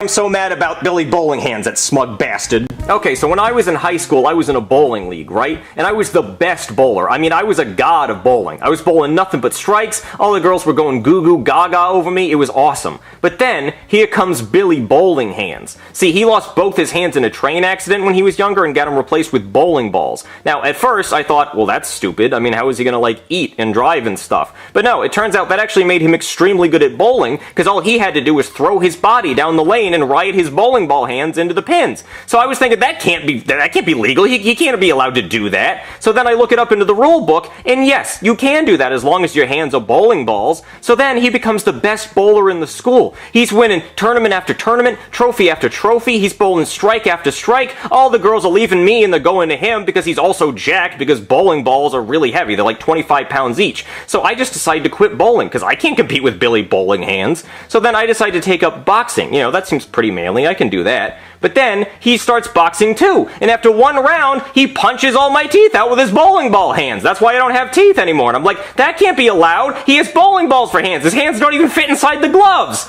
I'm so mad about Billy Bowling Hands, that smug bastard. Okay, so when I was in high school, I was in a bowling league, right? And I was the best bowler. I mean, I was a god of bowling. I was bowling nothing but strikes. All the girls were going goo goo gaga over me. It was awesome. But then, here comes Billy Bowling Hands. See, he lost both his hands in a train accident when he was younger and got them replaced with bowling balls. Now, at first, I thought, well, that's stupid. I mean, how is he gonna, like, eat and drive and stuff? But no, it turns out that actually made him extremely good at bowling, because all he had to do was throw his body down the lane and ride his bowling ball hands into the pins. So I was thinking, that can't be legal. He can't be allowed to do that. So then I look it up into the rule book, and yes, you can do that as long as your hands are bowling balls. So then he becomes the best bowler in the school. He's winning tournament after tournament, trophy after trophy. He's bowling strike after strike. All the girls are leaving me and they're going to him because he's also jacked, because bowling balls are really heavy. They're like 25 pounds each. So I just decided to quit bowling because I can't compete with Billy Bowling Hands. So then I decided to take up boxing. You know, that seems pretty manly. I can do that. But then, he starts boxing too, and after one round, he punches all my teeth out with his bowling ball hands. That's why I don't have teeth anymore. And I'm like, that can't be allowed. He has bowling balls for hands. His hands don't even fit inside the gloves.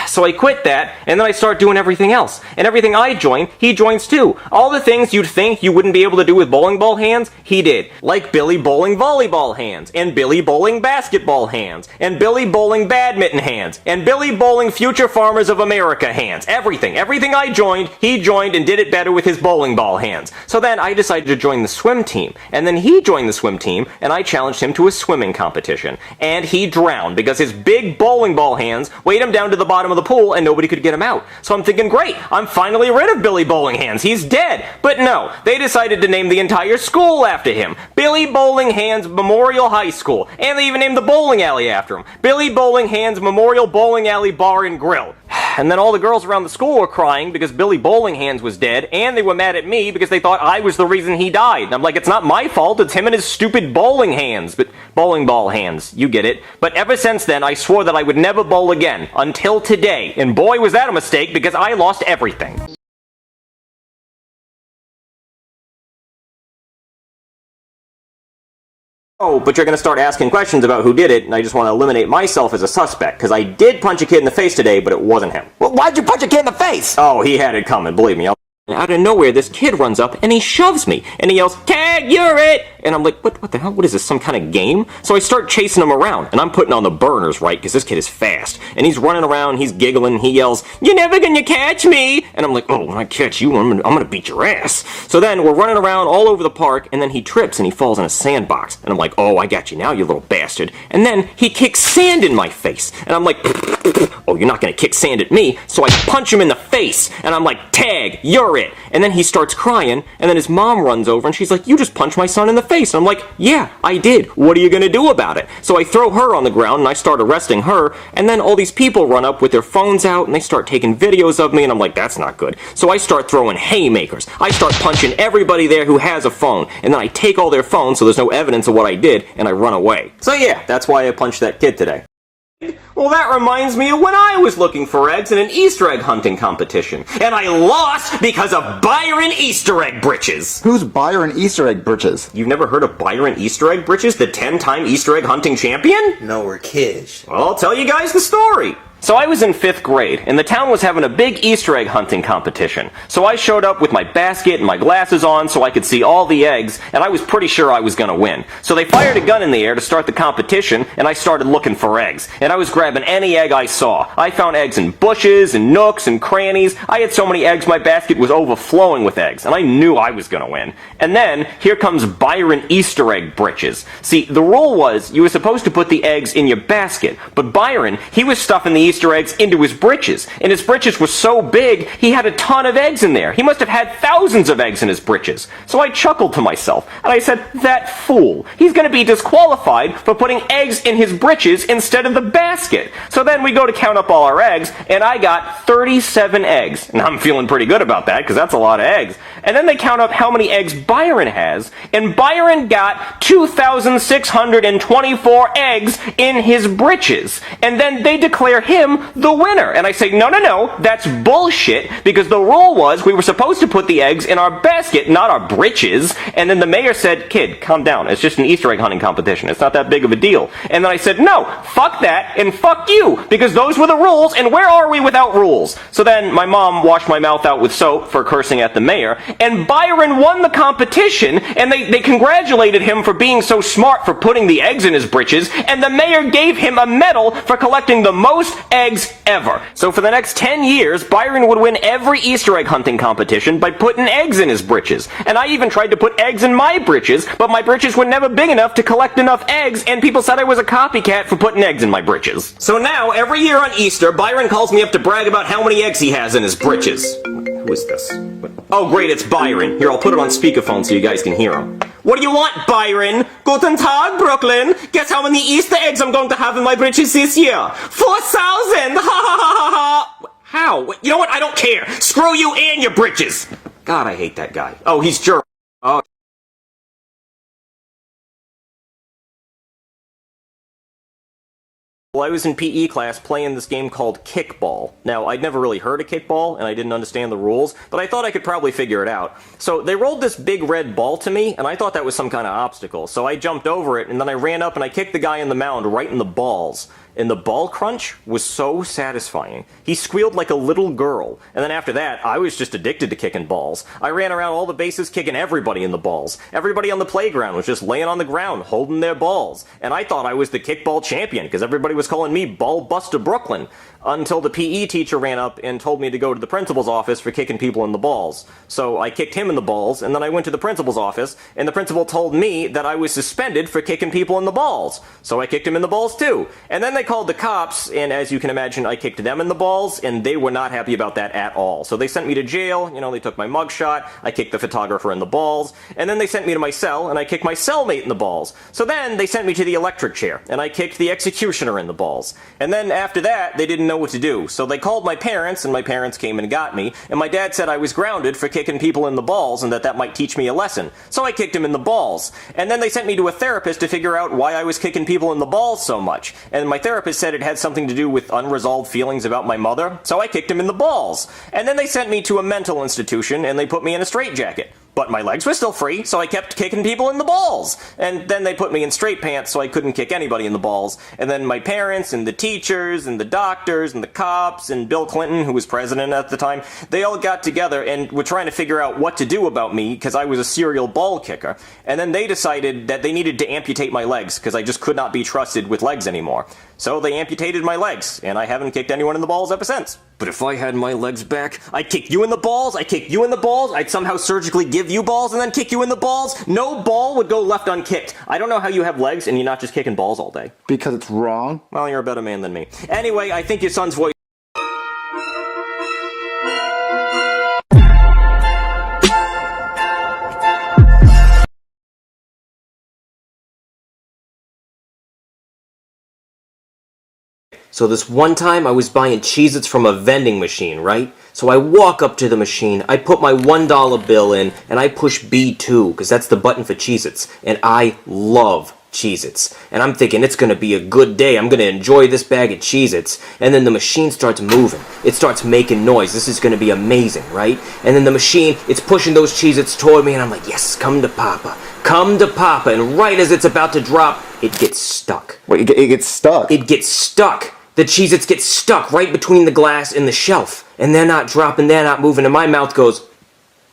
So I quit that, and then I start doing everything else. And everything I join, he joins too. All the things you'd think you wouldn't be able to do with bowling ball hands, he did. Like Billy Bowling volleyball hands, and Billy Bowling basketball hands, and Billy Bowling badminton hands, and Billy Bowling Future Farmers of America hands. Everything. Everything I joined, he joined and did it better with his bowling ball hands. So then I decided to join the swim team, and then he joined the swim team, and I challenged him to a swimming competition. And he drowned because his big bowling ball hands weighed him down to the bottom of the pool and nobody could get him out. So I'm thinking, great, I'm finally rid of Billy Bowling Hands. He's dead. But no, they decided to name the entire school after him. Billy Bowling Hands Memorial High School. And they even named the bowling alley after him. Billy Bowling Hands Memorial Bowling Alley Bar and Grill. And then all the girls around the school were crying because Billy Bowling Hands was dead, and they were mad at me because they thought I was the reason he died. And I'm like, it's not my fault, it's him and his stupid bowling hands. But bowling ball hands, you get it. But ever since then, I swore that I would never bowl again, until today. And boy, was that a mistake, because I lost everything. Oh, but you're gonna start asking questions about who did it, and I just want to eliminate myself as a suspect, because I did punch a kid in the face today, but it wasn't him. Well, why'd you punch a kid in the face? Oh, he had it coming, believe me. Out of nowhere, this kid runs up, and he shoves me, and he yells, "Tag, you're it!" And I'm like, what the hell? What is this, some kind of game? So I start chasing him around, and I'm putting on the burners, right, because this kid is fast. And he's running around, he's giggling, he yells, "You're never gonna catch me!" And I'm like, oh, when I catch you, I'm gonna beat your ass. So then, we're running around all over the park, and then he trips, and he falls in a sandbox. And I'm like, oh, I got you now, you little bastard. And then, he kicks sand in my face. And I'm like, oh, you're not gonna kick sand at me. So I punch him in the face, and I'm like, "Tag, you're it!" And then he starts crying, and then his mom runs over, and she's like, "You just punched my son in the face." And I'm like, "Yeah, I did. What are you gonna do about it?" So I throw her on the ground, and I start arresting her, and then all these people run up with their phones out, and they start taking videos of me, and I'm like, that's not good. So I start throwing haymakers. I start punching everybody there who has a phone, and then I take all their phones so there's no evidence of what I did, and I run away. So yeah, that's why I punched that kid today. Well, that reminds me of when I was looking for eggs in an Easter egg hunting competition. And I lost because of Byron Easter Egg Britches. Who's Byron Easter Egg Britches? You've never heard of Byron Easter Egg Britches, the 10-time Easter egg hunting champion? No, we're kids. Well, I'll tell you guys the story. So I was in 5th grade, and the town was having a big Easter egg hunting competition. So I showed up with my basket and my glasses on so I could see all the eggs, and I was pretty sure I was gonna win. So they fired a gun in the air to start the competition, and I started looking for eggs. And I was grabbing any egg I saw. I found eggs in bushes, and nooks, and crannies. I had so many eggs my basket was overflowing with eggs, and I knew I was gonna win. And then, here comes Byron Easter Egg Britches. See, the rule was, you were supposed to put the eggs in your basket, but Byron, he was stuffing the Easter eggs into his britches, and his britches were so big, he had a ton of eggs in there. He must have had thousands of eggs in his britches. So I chuckled to myself, and I said, that fool, he's gonna be disqualified for putting eggs in his britches instead of the basket. So then we go to count up all our eggs, and I got 37 eggs. And I'm feeling pretty good about that, because that's a lot of eggs. And then they count up how many eggs Byron has, and Byron got 2,624 eggs in his britches. And then they declare him him the winner. And I say, no, no, no, that's bullshit, because the rule was we were supposed to put the eggs in our basket, not our britches. And then the mayor said, kid, calm down. It's just an Easter egg hunting competition. It's not that big of a deal. And then I said, no, fuck that, and fuck you, because those were the rules, and where are we without rules? So then my mom washed my mouth out with soap for cursing at the mayor, and Byron won the competition, and they congratulated him for being so smart for putting the eggs in his britches, and the mayor gave him a medal for collecting the most eggs ever. So for the next 10 years, Byron would win every Easter egg hunting competition by putting eggs in his britches. And I even tried to put eggs in my britches, but my britches were never big enough to collect enough eggs, and people said I was a copycat for putting eggs in my britches. So now, every year on Easter, Byron calls me up to brag about how many eggs he has in his britches. Who is this? Oh great, it's Byron. Here, I'll put it on speakerphone so you guys can hear him. What do you want, Byron? Guten Tag, Brooklyn. Guess how many Easter eggs I'm going to have in my britches this year? 4,000! Ha ha ha ha ha! How? You know what? I don't care. Screw you and your britches. God, I hate that guy. Oh, he's German. Oh. Well, I was in PE class playing this game called kickball. Now, I'd never really heard of kickball, and I didn't understand the rules, but I thought I could probably figure it out. So they rolled this big red ball to me, and I thought that was some kind of obstacle. So I jumped over it, and then I ran up and I kicked the guy in the mound right in the balls. And the ball crunch was so satisfying. He squealed like a little girl. And then after that, I was just addicted to kicking balls. I ran around all the bases kicking everybody in the balls. Everybody on the playground was just laying on the ground holding their balls. And I thought I was the kickball champion because everybody was calling me Ball Buster Brooklyn. Until the PE teacher ran up and told me to go to the principal's office for kicking people in the balls. So I kicked him in the balls, and then I went to the principal's office, and the principal told me that I was suspended for kicking people in the balls. So I kicked him in the balls too. And then they called the cops, and as you can imagine, I kicked them in the balls, and they were not happy about that at all. So they sent me to jail, you know, they took my mugshot, I kicked the photographer in the balls, and then they sent me to my cell, and I kicked my cellmate in the balls. So then they sent me to the electric chair, and I kicked the executioner in the balls. And then after that, they didn't know what to do. So they called my parents, and my parents came and got me, and my dad said I was grounded for kicking people in the balls, and that might teach me a lesson. So I kicked him in the balls. And then they sent me to a therapist to figure out why I was kicking people in the balls so much. And my therapist said it had something to do with unresolved feelings about my mother, so I kicked him in the balls. And then they sent me to a mental institution, and they put me in a straitjacket. But my legs were still free, so I kept kicking people in the balls. And then they put me in straight pants so I couldn't kick anybody in the balls. And then my parents and the teachers and the doctors and the cops and Bill Clinton, who was president at the time, they all got together and were trying to figure out what to do about me because I was a serial ball kicker. And then they decided that they needed to amputate my legs because I just could not be trusted with legs anymore. So they amputated my legs, and I haven't kicked anyone in the balls ever since. But if I had my legs back, I'd kick you in the balls, I'd kick you in the balls, I'd somehow surgically give you balls and then kick you in the balls. No ball would go left unkicked. I don't know how you have legs and you're not just kicking balls all day. Because it's wrong? Well, you're a better man than me. Anyway, I think your son's voice... So this one time I was buying Cheez-Its from a vending machine, right? So I walk up to the machine, I put my $1 bill in, and I push B2, because that's the button for Cheez-Its. And I love Cheez-Its. And I'm thinking it's going to be a good day, I'm going to enjoy this bag of Cheez-Its. And then the machine starts moving. It starts making noise. This is going to be amazing, right? And then the machine, it's pushing those Cheez-Its toward me, and I'm like, yes, come to Papa. Come to Papa. And right as it's about to drop, it gets stuck. Wait, it gets stuck? It gets stuck. The Cheez-Its get stuck right between the glass and the shelf. And they're not dropping, they're not moving, and my mouth goes,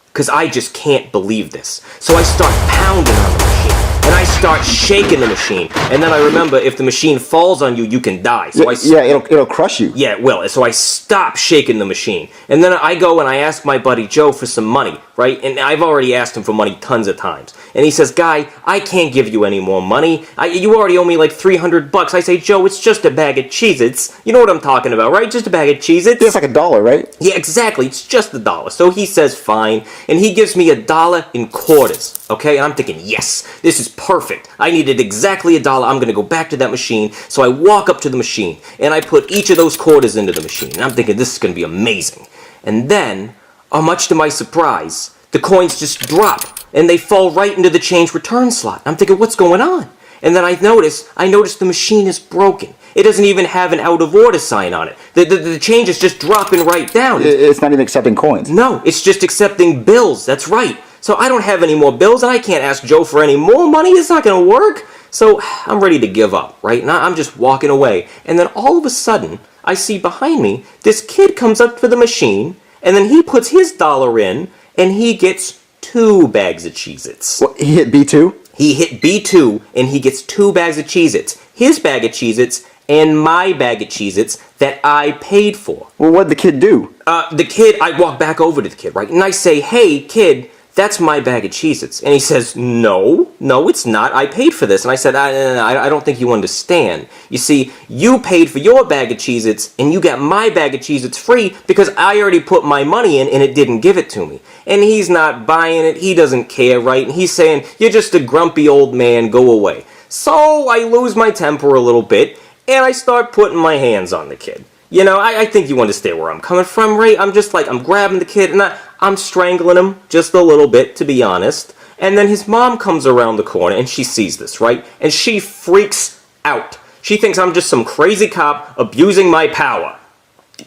because I just can't believe this. So I start pounding on the machine. And I start shaking the machine. And then I remember, if the machine falls on you, you can die. So it'll crush you. Yeah, it will. So I stop shaking the machine. And then I go and I ask my buddy Joe for some money, right? And I've already asked him for money tons of times. And he says, Guy, I can't give you any more money. You already owe me like $300. I say, Joe, it's just a bag of Cheez-Its. You know what I'm talking about, right? Just a bag of Cheez-Its. It's like $1, right? Yeah, exactly. It's just $1. So he says, fine. And he gives me $1 in quarters. Okay? And I'm thinking, yes, this is perfect. I needed exactly $1. I'm going to go back to that machine. So I walk up to the machine. And I put each of those quarters into the machine. And I'm thinking, this is going to be amazing. And then, much to my surprise, the coins just drop. And they fall right into the change return slot. I'm thinking, what's going on? And then I notice the machine is broken. It doesn't even have an out of order sign on it. The change is just dropping right down. It's not even accepting coins. No, it's just accepting bills. That's right. So I don't have any more bills, and I can't ask Joe for any more money. It's not going to work. So I'm ready to give up, right? Now I'm just walking away. And then all of a sudden, I see behind me, this kid comes up to the machine, and then he puts his dollar in, and he gets 2 bags of Cheez-Its. What, he hit B2? He hit B2, and he gets 2 bags of Cheez-Its. His bag of Cheez-Its and my bag of Cheez-Its that I paid for. Well, what'd the kid do? I walk back over to the kid, right? And I say, hey, kid, that's my bag of Cheez-Its. And he says, no, it's not. I paid for this. And I said, I don't think you understand. You see, you paid for your bag of Cheez-Its, and you got my bag of Cheez-Its free because I already put my money in and it didn't give it to me. And he's not buying it. He doesn't care, right? And he's saying, you're just a grumpy old man. Go away. So I lose my temper a little bit, and I start putting my hands on the kid. You know, I think you understand where I'm coming from, right? I'm just like, I'm grabbing the kid, and I'm strangling him just a little bit, to be honest. And then his mom comes around the corner, and she sees this, right? And she freaks out. She thinks I'm just some crazy cop abusing my power.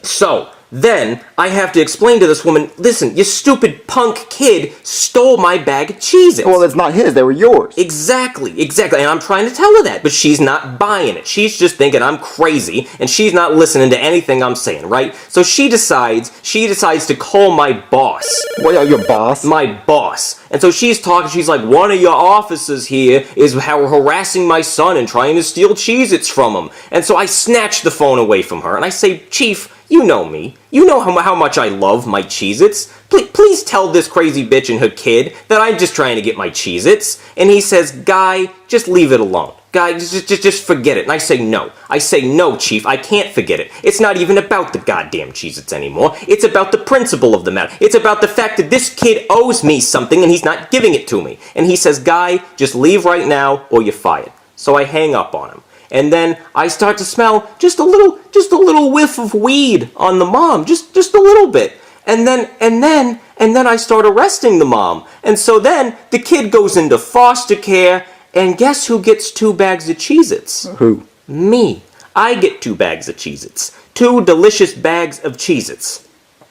So then I have to explain to this woman, listen, you stupid punk kid stole my bag of Cheez-Its. Well, it's not his. They were yours. Exactly. And I'm trying to tell her that, but she's not buying it. She's just thinking I'm crazy, and she's not listening to anything I'm saying, right? So she decides to call my boss. What, your boss? My boss. And so she's talking, she's like, one of your officers here is harassing my son and trying to steal Cheez-Its from him. And so I snatch the phone away from her, and I say, Chief, you know me. You know how much I love my Cheez-Its. Please tell this crazy bitch and her kid that I'm just trying to get my Cheez-Its. And he says, Guy, just leave it alone. Guy, just forget it. And I say, no. I say, no, Chief, I can't forget it. It's not even about the goddamn Cheez-Its anymore. It's about the principle of the matter. It's about the fact that this kid owes me something and he's not giving it to me. And he says, Guy, just leave right now or you're fired. So I hang up on him. And then I start to smell just a little whiff of weed on the mom, just a little bit. And then I start arresting the mom. And so then the kid goes into foster care, and guess who gets 2 bags of Cheez-Its? Who? Me. I get 2 bags of Cheez-Its. 2 delicious bags of Cheez-Its.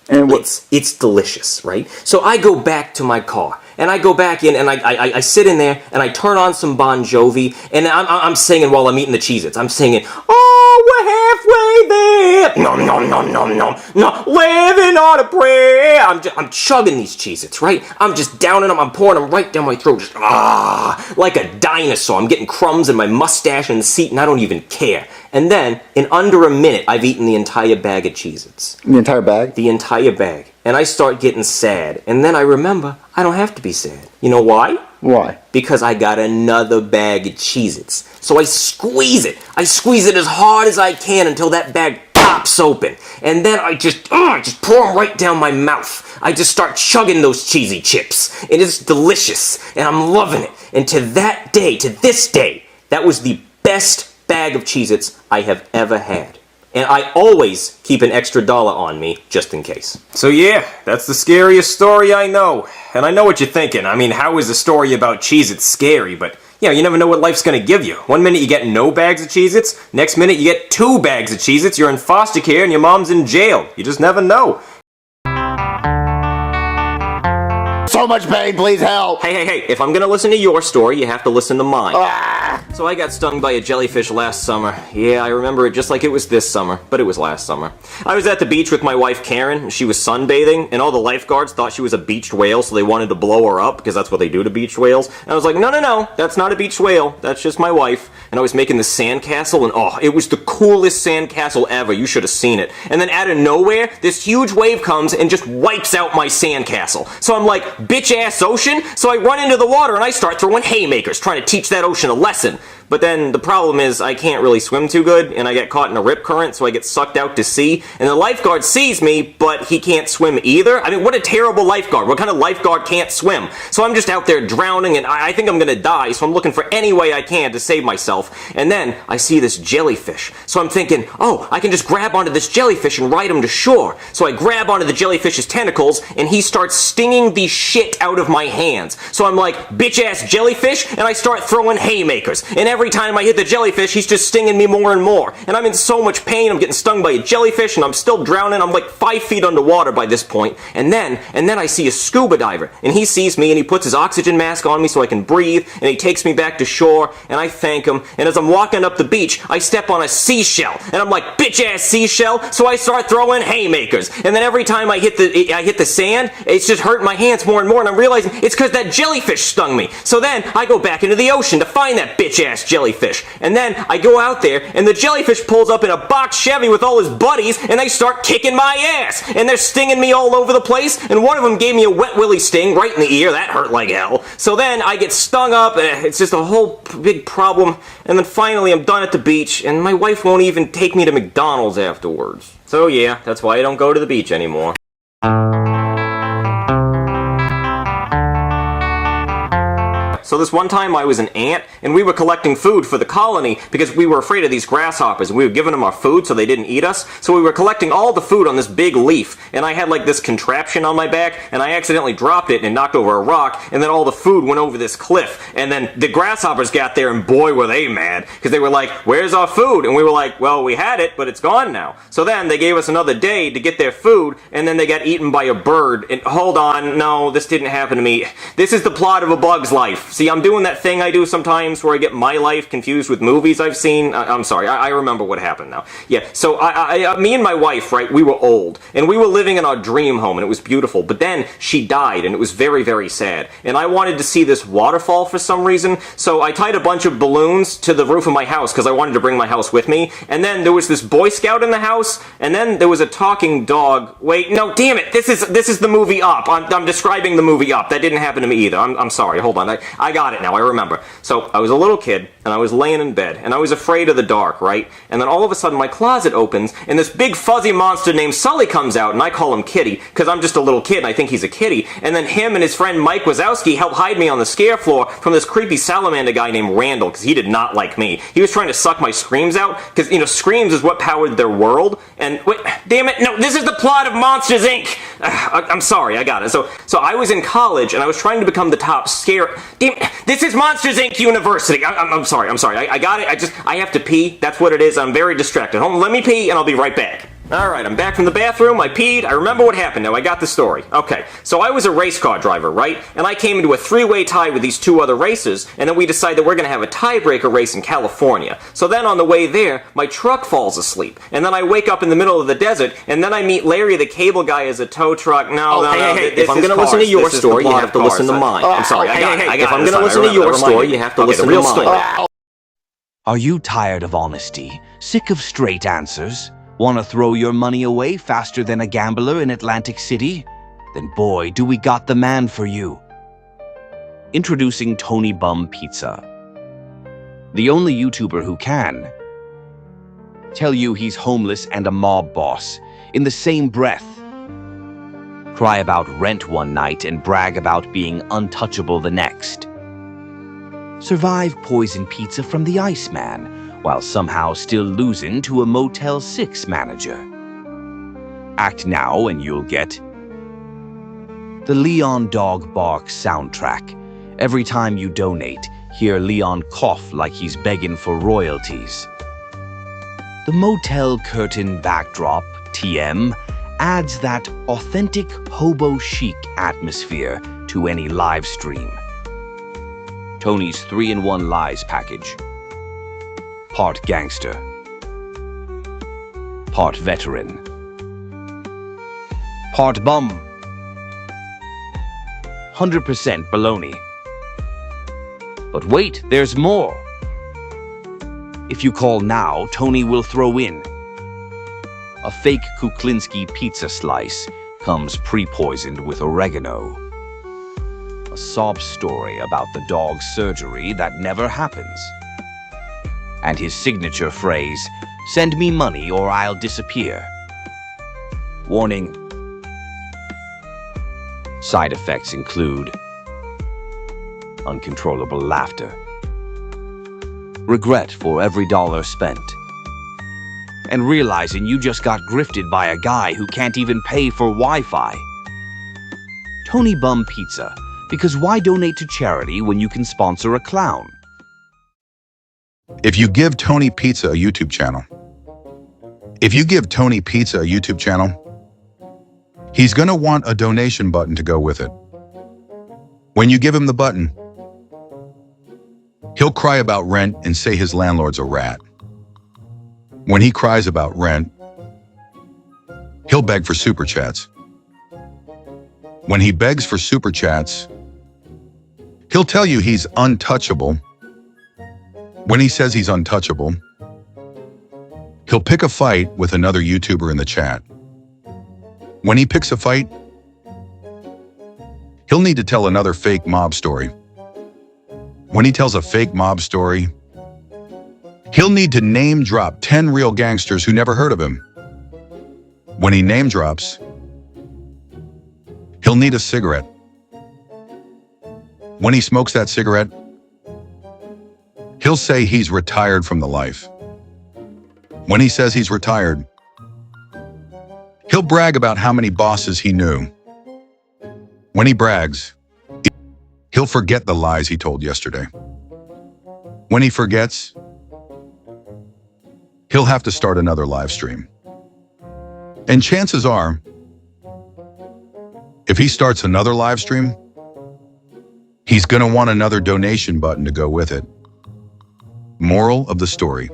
And what? It's delicious, right? So I go back to my car, and I go back in, and I sit in there, and I turn on some Bon Jovi, and I'm singing while I'm eating the Cheez-Its. I'm singing, oh, we're halfway there, nom, nom, nom, nom, nom, no, living on a prayer. I'm chugging these Cheez-Its, right? I'm just downing them, I'm pouring them right down my throat, just, like a dinosaur. I'm getting crumbs in my mustache and the seat, and I don't even care. And then, in under a minute, I've eaten the entire bag of Cheez-Its. The entire bag? The entire bag. And I start getting sad. And then I remember, I don't have to be sad. You know why? Why? Because I got another bag of Cheez-Its. So I squeeze it. I squeeze it as hard as I can until that bag pops open. And then I just pour them right down my mouth. I just start chugging those cheesy chips. And it's delicious. And I'm loving it. And to this day, that was the best bag of Cheez-Its I have ever had. And I always keep an extra $1 on me, just in case. So yeah, that's the scariest story I know. And I know what you're thinking. I mean, how is a story about Cheez-Its scary? But, you know, you never know what life's gonna give you. One minute you get no bags of Cheez-Its, next minute you get 2 bags of Cheez-Its, you're in foster care, and your mom's in jail. You just never know. So much pain, please help! Hey, if I'm gonna listen to your story, you have to listen to mine. So I got stung by a jellyfish last summer. Yeah, I remember it just like it was this summer, but it was last summer. I was at the beach with my wife Karen, she was sunbathing, and all the lifeguards thought she was a beached whale, so they wanted to blow her up, because that's what they do to beached whales. And I was like, no, that's not a beached whale, that's just my wife. And I was making this sandcastle, and oh, it was the coolest sandcastle ever, you should have seen it. And then out of nowhere, this huge wave comes and just wipes out my sandcastle. So I'm like, bitch-ass ocean? So I run into the water and I start throwing haymakers, trying to teach that ocean a lesson. But then the problem is I can't really swim too good, and I get caught in a rip current, so I get sucked out to sea, and the lifeguard sees me, but he can't swim either. I mean, what a terrible lifeguard. What kind of lifeguard can't swim? So I'm just out there drowning, and I think I'm gonna die, so I'm looking for any way I can to save myself. And then I see this jellyfish. So I'm thinking, oh, I can just grab onto this jellyfish and ride him to shore. So I grab onto the jellyfish's tentacles, and he starts stinging the shit shit out of my hands. So I'm like, bitch-ass jellyfish, and I start throwing haymakers. And every time I hit the jellyfish, he's just stinging me more and more. And I'm in so much pain, I'm getting stung by a jellyfish, and I'm still drowning. I'm like 5 feet underwater by this point. And then I see a scuba diver, and he sees me, and he puts his oxygen mask on me so I can breathe, and he takes me back to shore, and I thank him. And as I'm walking up the beach, I step on a seashell, and I'm like, bitch-ass seashell, so I start throwing haymakers. And then every time I hit the sand, it's just hurting my hands more and more, and I'm realizing it's because that jellyfish stung me. So then I go back into the ocean to find that bitch-ass jellyfish. And then I go out there, and the jellyfish pulls up in a box Chevy with all his buddies, and they start kicking my ass. And they're stinging me all over the place, and one of them gave me a wet willy sting right in the ear. That hurt like hell. So then I get stung up, and it's just a whole big problem. And then finally I'm done at the beach, and my wife won't even take me to McDonald's afterwards. So yeah, that's why I don't go to the beach anymore. So this one time I was an ant, and we were collecting food for the colony because we were afraid of these grasshoppers, and we were giving them our food so they didn't eat us. So we were collecting all the food on this big leaf, and I had like this contraption on my back, and I accidentally dropped it and it knocked over a rock, and then all the food went over this cliff. And then the grasshoppers got there, and boy were they mad, because they were like, where's our food? And we were like, well, we had it, but it's gone now. So then they gave us another day to get their food, and then they got eaten by a bird. And hold on, no, this didn't happen to me. This is the plot of A Bug's Life. See, I'm doing that thing I do sometimes where I get my life confused with movies I've seen. I'm sorry, I remember what happened now. Yeah, so me and my wife, right, we were old, and we were living in our dream home, and it was beautiful, but then she died, and it was very, very sad, and I wanted to see this waterfall for some reason, so I tied a bunch of balloons to the roof of my house, because I wanted to bring my house with me, and then there was this Boy Scout in the house, and then there was a talking dog. Wait, no, damn it, this is the movie Up. I'm describing the movie Up. That didn't happen to me either. I'm sorry, hold on, I got it now, I remember. So, I was a little kid, and I was laying in bed, and I was afraid of the dark, right? And then all of a sudden my closet opens, and this big fuzzy monster named Sully comes out, and I call him Kitty, because I'm just a little kid, and I think he's a kitty. And then him and his friend Mike Wazowski help hide me on the scare floor from this creepy salamander guy named Randall, because he did not like me. He was trying to suck my screams out, because, you know, screams is what powered their world. And, wait, damn it, no, this is the plot of Monsters, Inc. I'm sorry, I got it. So I was in college, and I was trying to become the top scare... Damn, this is Monsters, Inc. University. I'm sorry. I got it. I have to pee. That's what it is. I'm very distracted. Hold on, let me pee, and I'll be right back. Alright, I'm back from the bathroom, I peed, I remember what happened now, I got the story. Okay, so I was a race car driver, right? And I came into a three-way tie with these two other racers, and then we decided that we're gonna have a tiebreaker race in California. So then on the way there, my truck falls asleep, and then I wake up in the middle of the desert, and then I meet Larry the cable guy as a tow truck. No, hey, if I'm gonna listen to your story, you have to listen to mine. I'm sorry, I got it. If I'm gonna listen to your story, you have to listen to mine. Are you tired of honesty? Sick of straight answers? Want to throw your money away faster than a gambler in Atlantic City? Then boy, do we got the man for you. Introducing Tony Bum Pizza. The only YouTuber who can tell you he's homeless and a mob boss in the same breath. Cry about rent one night and brag about being untouchable the next. Survive poison pizza from the Iceman, while somehow still losing to a Motel 6 manager. Act now and you'll get the Leon Dog Bark soundtrack. Every time you donate, hear Leon cough like he's begging for royalties. The Motel Curtain backdrop, TM, adds that authentic hobo chic atmosphere to any live stream. Tony's 3-in-1 Lies package. Part gangster, part veteran, part bum, 100% baloney. But wait, there's more. If you call now, Tony will throw in a fake Kuklinski pizza slice, comes pre-poisoned with oregano. A sob story about the dog's surgery that never happens. And his signature phrase, "Send me money or I'll disappear." Warning. Side effects include uncontrollable laughter, regret for every dollar spent, and realizing you just got grifted by a guy who can't even pay for Wi-Fi. Tony Bum Pizza. Because why donate to charity when you can sponsor a clown? If you give Tony Pizza a YouTube channel, he's going to want a donation button to go with it. When you give him the button, he'll cry about rent and say his landlord's a rat. When he cries about rent, he'll beg for super chats. When he begs for super chats, he'll tell you he's untouchable. When he says he's untouchable, he'll pick a fight with another YouTuber in the chat. When he picks a fight, he'll need to tell another fake mob story. When he tells a fake mob story, he'll need to name drop 10 real gangsters who never heard of him. When he name drops, he'll need a cigarette. When he smokes that cigarette, he'll say he's retired from the life. When he says he's retired, he'll brag about how many bosses he knew. When he brags, he'll forget the lies he told yesterday. When he forgets, he'll have to start another live stream. And chances are, if he starts another live stream, he's going to want another donation button to go with it. Moral of the story: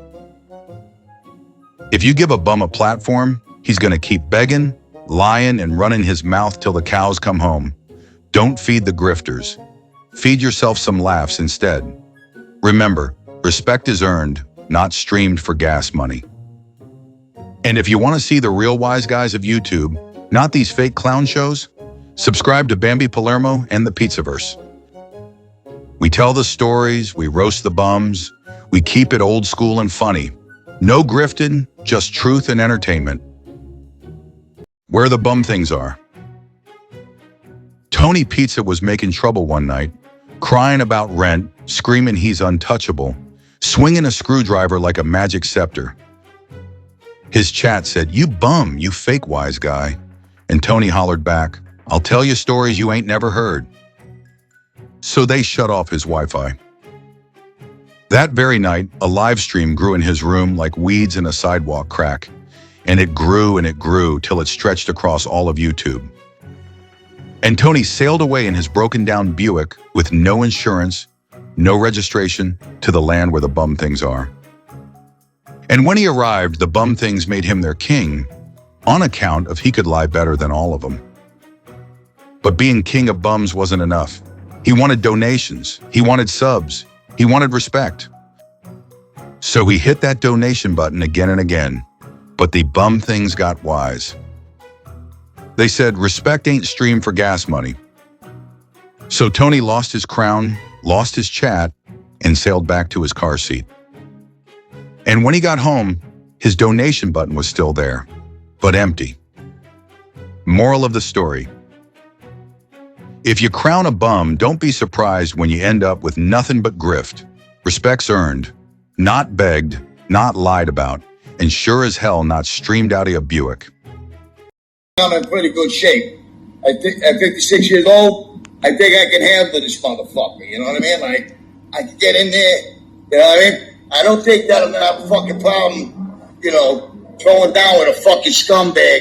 if you give a bum a platform, he's going to keep begging, lying, and running his mouth till the cows come home. Don't feed the grifters. Feed yourself some laughs instead. Remember, respect is earned, not streamed for gas money. And if you want to see the real wise guys of YouTube, not these fake clown shows, subscribe to Bambi Palermo and the Pizzaverse. We tell the stories, we roast the bums, we keep it old school and funny. No grifting, just truth and entertainment. Where the bum things are. Tony Pizza was making trouble one night, crying about rent, screaming he's untouchable, swinging a screwdriver like a magic scepter. His chat said, "You bum, you fake wise guy." And Tony hollered back, "I'll tell you stories you ain't never heard." So they shut off his Wi-Fi. That very night, a live stream grew in his room like weeds in a sidewalk crack, and it grew till it stretched across all of YouTube. And Tony sailed away in his broken-down Buick with no insurance, no registration, to the land where the bum things are. And when he arrived, the bum things made him their king, on account of he could lie better than all of them. But being king of bums wasn't enough. He wanted donations, he wanted subs, he wanted respect. So he hit that donation button again and again, but the bum things got wise. They said respect ain't streamed for gas money. So Tony lost his crown, lost his chat, and sailed back to his car seat. And when he got home, his donation button was still there, but empty. Moral of the story: if you crown a bum, don't be surprised when you end up with nothing but grift. Respect's earned, not begged, not lied about, and sure as hell not streamed out of a Buick. I'm in pretty good shape. I think at 56 years old, I think I can handle this motherfucker. You know what I mean? Like, I can get in there. You know what I mean? I don't think that I'm gonna have a fucking problem, throwing down with a fucking scumbag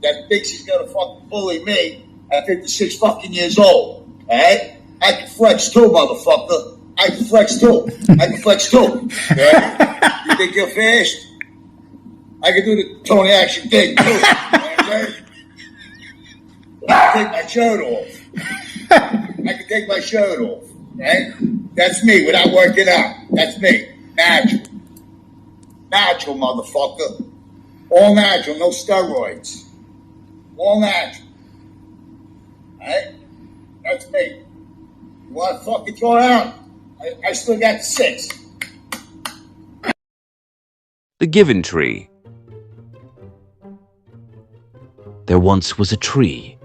that thinks he's gonna fucking bully me at 56 fucking years old. Alright? I can flex too, motherfucker. I can flex too. Yeah? You think you're fast? I can do the Tony action thing too. You know what I'm saying? I can take my shirt off. Right? That's me without working out. That's me. Natural. Natural, motherfucker. All natural, no steroids. All natural. Alright? That's me. You want to fucking throw it out? I still got the 6. The Given Tree. There once was a tree.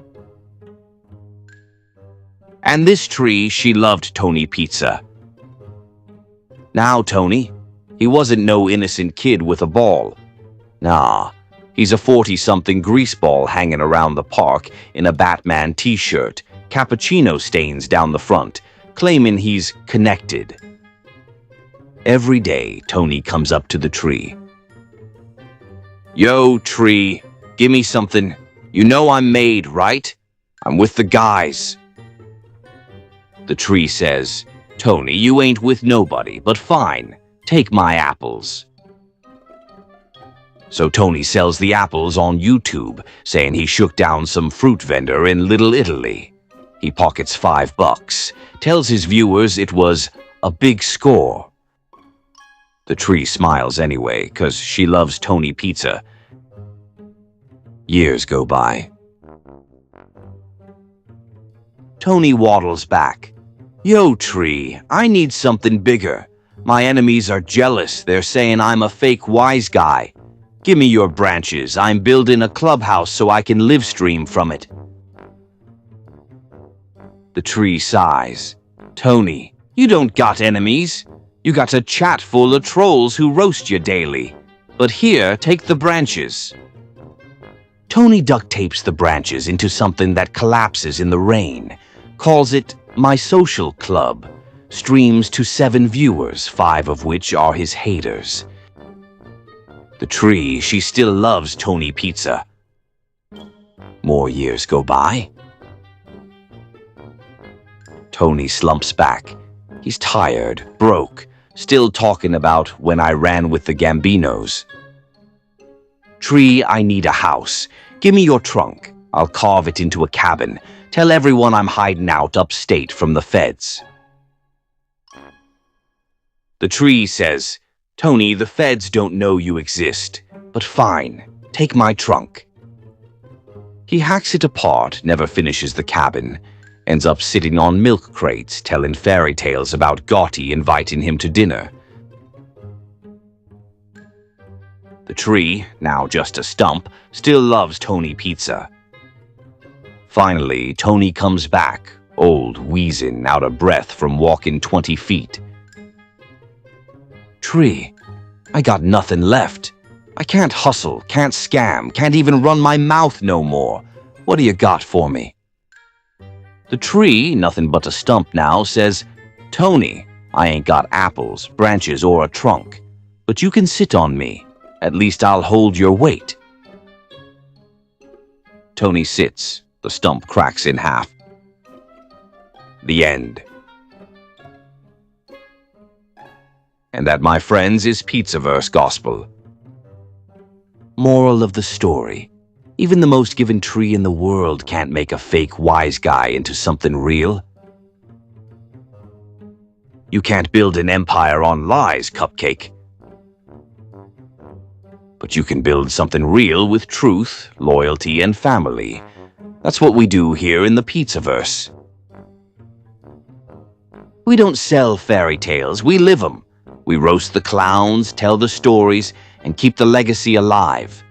And this tree, she loved Tony Pizza. Now Tony, he wasn't no innocent kid with a ball. Nah, he's a 40-something greaseball hanging around the park in a Batman t-shirt cappuccino stains down the front, claiming he's connected. Every day, Tony comes up to the tree. Yo, tree, give me something. You know I'm made, right? I'm with the guys. The tree says, Tony, you ain't with nobody, but fine, take my apples. So Tony sells the apples on YouTube, saying he shook down some fruit vendor in Little Italy. He pockets $5, tells his viewers it was a big score. The tree smiles anyway, 'cause she loves Tony Pizza. Years go by. Tony waddles back. Yo, tree, I need something bigger. My enemies are jealous. They're saying I'm a fake wise guy. Give me your branches. I'm building a clubhouse so I can live stream from it. The tree sighs. Tony, you don't got enemies. You got a chat full of trolls who roast you daily. But here, take the branches. Tony duct tapes the branches into something that collapses in the rain, calls it My Social Club, streams to 7 viewers, 5 of which are his haters. The tree, she still loves Tony Pizza. More years go by. Tony slumps back. He's tired, broke, still talking about when I ran with the Gambinos. Tree, I need a house. Give me your trunk. I'll carve it into a cabin. Tell everyone I'm hiding out upstate from the feds. The tree says, Tony, the feds don't know you exist, but fine, take my trunk. He hacks it apart, never finishes the cabin, ends up sitting on milk crates telling fairy tales about Gotti inviting him to dinner. The tree, now just a stump, still loves Tony Pizza. Finally, Tony comes back, old, wheezing, out of breath from walking 20 feet. Tree, I got nothing left. I can't hustle, can't scam, can't even run my mouth no more. What do you got for me? The tree, nothing but a stump now, says, Tony, I ain't got apples, branches, or a trunk, but you can sit on me. At least I'll hold your weight. Tony sits. The stump cracks in half. The end. And that, my friends, is Pizzaverse Gospel. Moral of the story. Even the most given tree in the world can't make a fake wise guy into something real. You can't build an empire on lies, Cupcake. But you can build something real with truth, loyalty, and family. That's what we do here in the Pizzaverse. We don't sell fairy tales, we live them. We roast the clowns, tell the stories, and keep the legacy alive.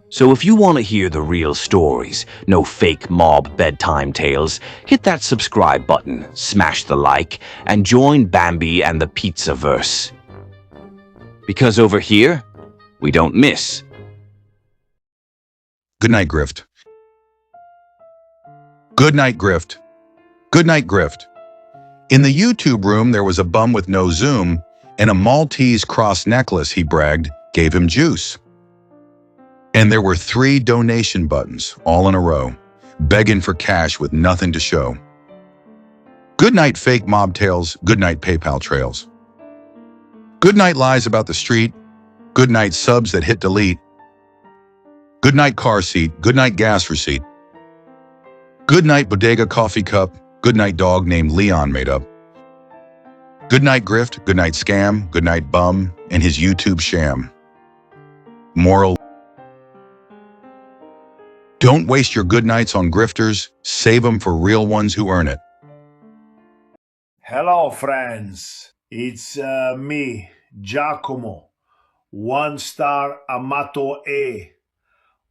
So if you want to hear the real stories, no fake mob bedtime tales, hit that subscribe button, smash the like, and join Bambi and the Pizzaverse. Because over here, we don't miss. Good night, Grift. Good night, Grift. Good night, Grift. In the YouTube room, there was a bum with no zoom, and a Maltese cross necklace, he bragged, gave him juice. And there were 3 donation buttons, all in a row, begging for cash with nothing to show. Good night, fake mob tales. Good night, PayPal trails. Good night, lies about the street. Good night, subs that hit delete. Good night, car seat. Good night, gas receipt. Good night, bodega coffee cup. Good night, dog named Leon made up. Good night, grift. Good night, scam. Good night, bum, and his YouTube sham. Moral: don't waste your good nights on grifters. Save them for real ones who earn it. Hello, friends. It's me, Giacomo, 1-star Amato A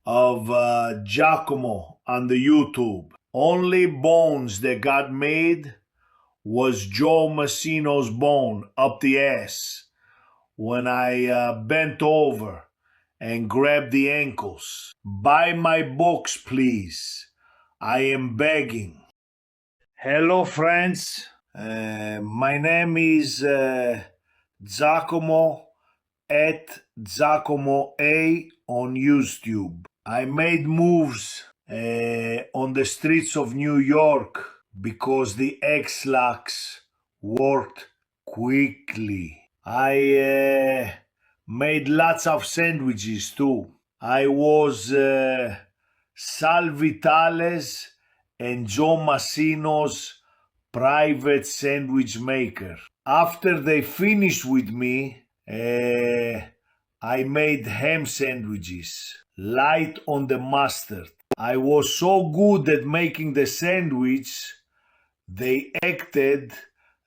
of Giacomo on the YouTube. Only bones that got made was Joe Massino's bone up the ass when I bent over and grabbed the ankles. Buy my books, please. I am begging. Hello, friends. My name is Giacomo at Giacomo A on YouTube. I made moves on the streets of New York because the X-Lax worked quickly. I made lots of sandwiches too. I was Sal Vitale's and Joe Massino's private sandwich maker. After they finished with me, I made ham sandwiches, light on the mustard. I was so good at making the sandwich, they acted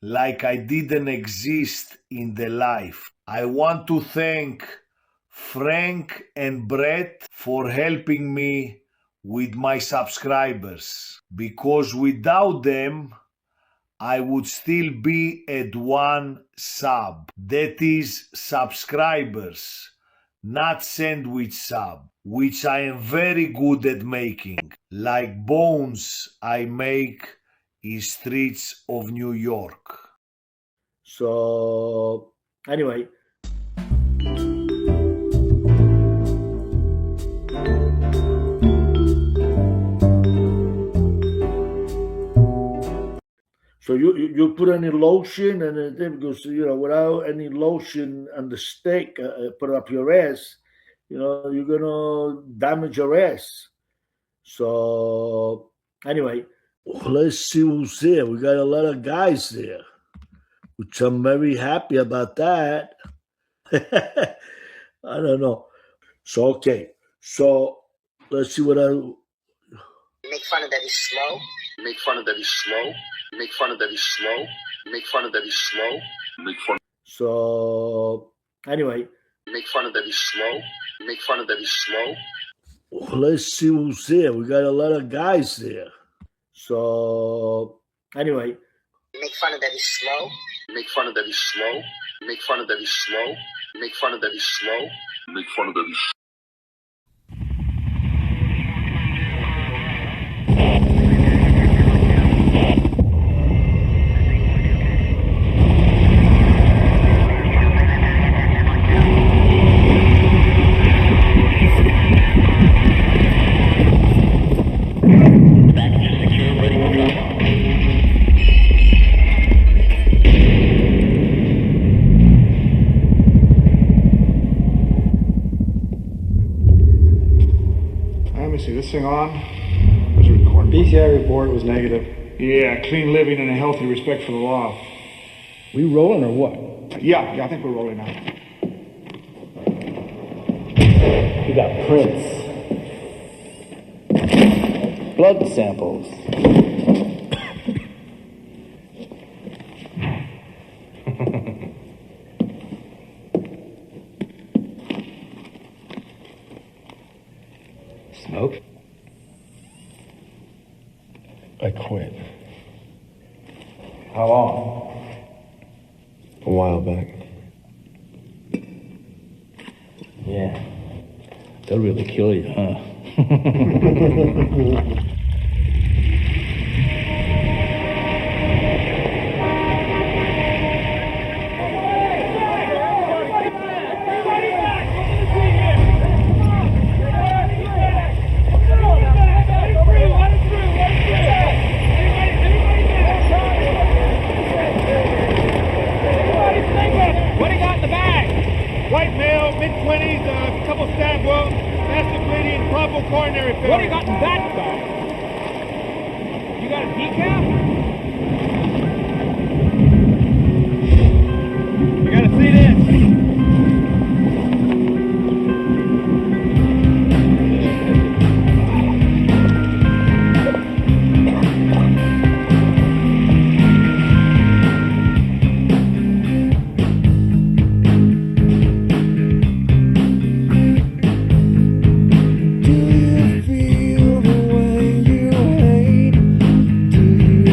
like I didn't exist in the life. I want to thank Frank and Brett for helping me with my subscribers, because without them, I would still be at 1 sub. That is subscribers, not sandwich sub, which I am very good at making, like bones I make in streets of New York. So, anyway. So you put any lotion and then because without any lotion on the steak, put up your ass, you're gonna damage your ass. So anyway, let's see who's there. We got a lot of guys there, which I'm very happy about that. I don't know. So okay, so let's see what I make fun of that he's slow. Make fun of that he's slow. Make fun of that he's slow. Make fun of that he's slow. Make fun. So anyway, make fun of that he's slow. Make fun of that he's slow. Let's see who's there. We got a lot of guys there. So anyway, make fun of that he's slow. Make fun of that he's slow. Make fun of that he's slow. Make fun of that he's slow. Make fun of that he's. This thing on? Was it recording? BCI report was negative. Yeah, clean living and a healthy respect for the law. We rolling or what? Yeah, I think we're rolling now. We got prints. Blood samples. Smoke? I quit. How long? A while back. Yeah. They'll really kill you, huh? Mid-20s, a couple stab wounds, Tastic bleeding, probable coronary failure. What do you got in that stuff? You got a decaf? We gotta see this. Do you feel the way you hate? Do you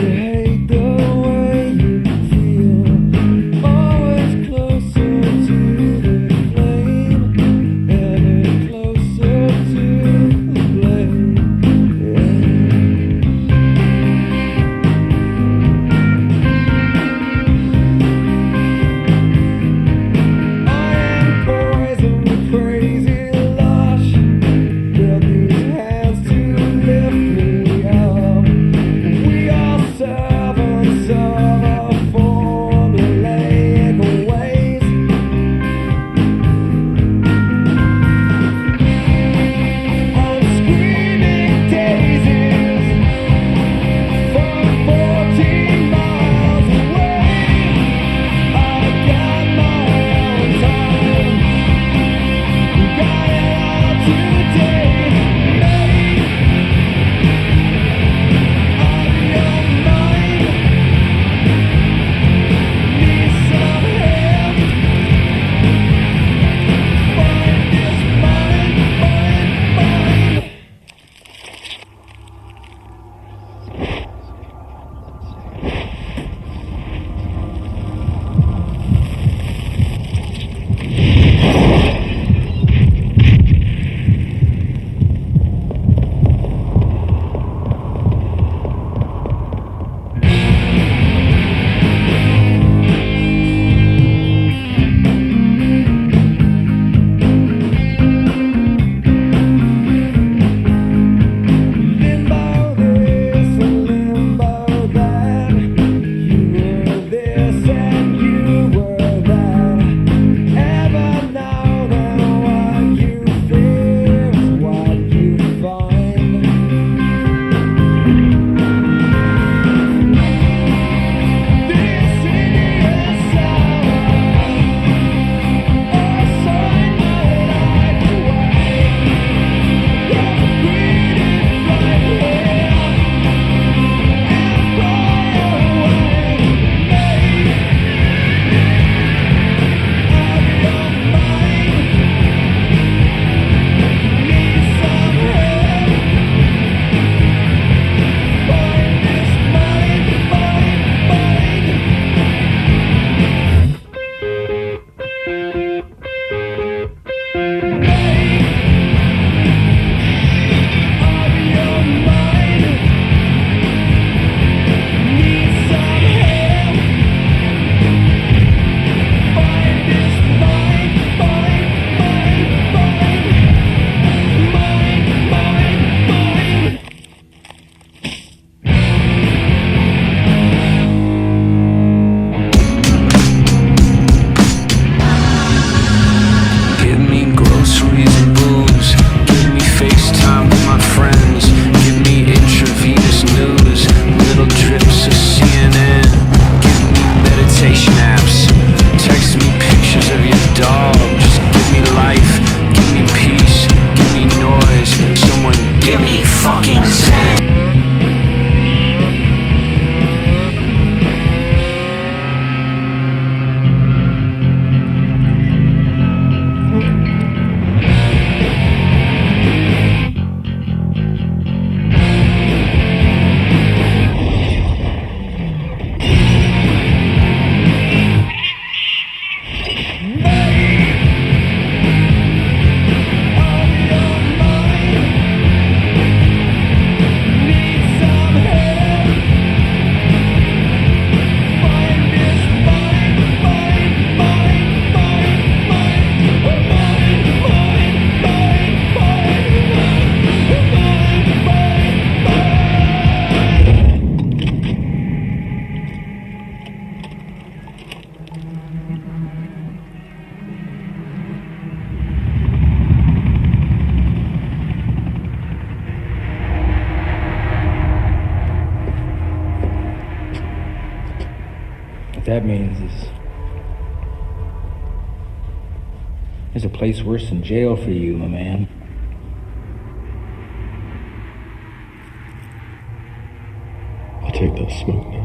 What that means is there's a place worse than jail for you, my man. I'll take that smoke now.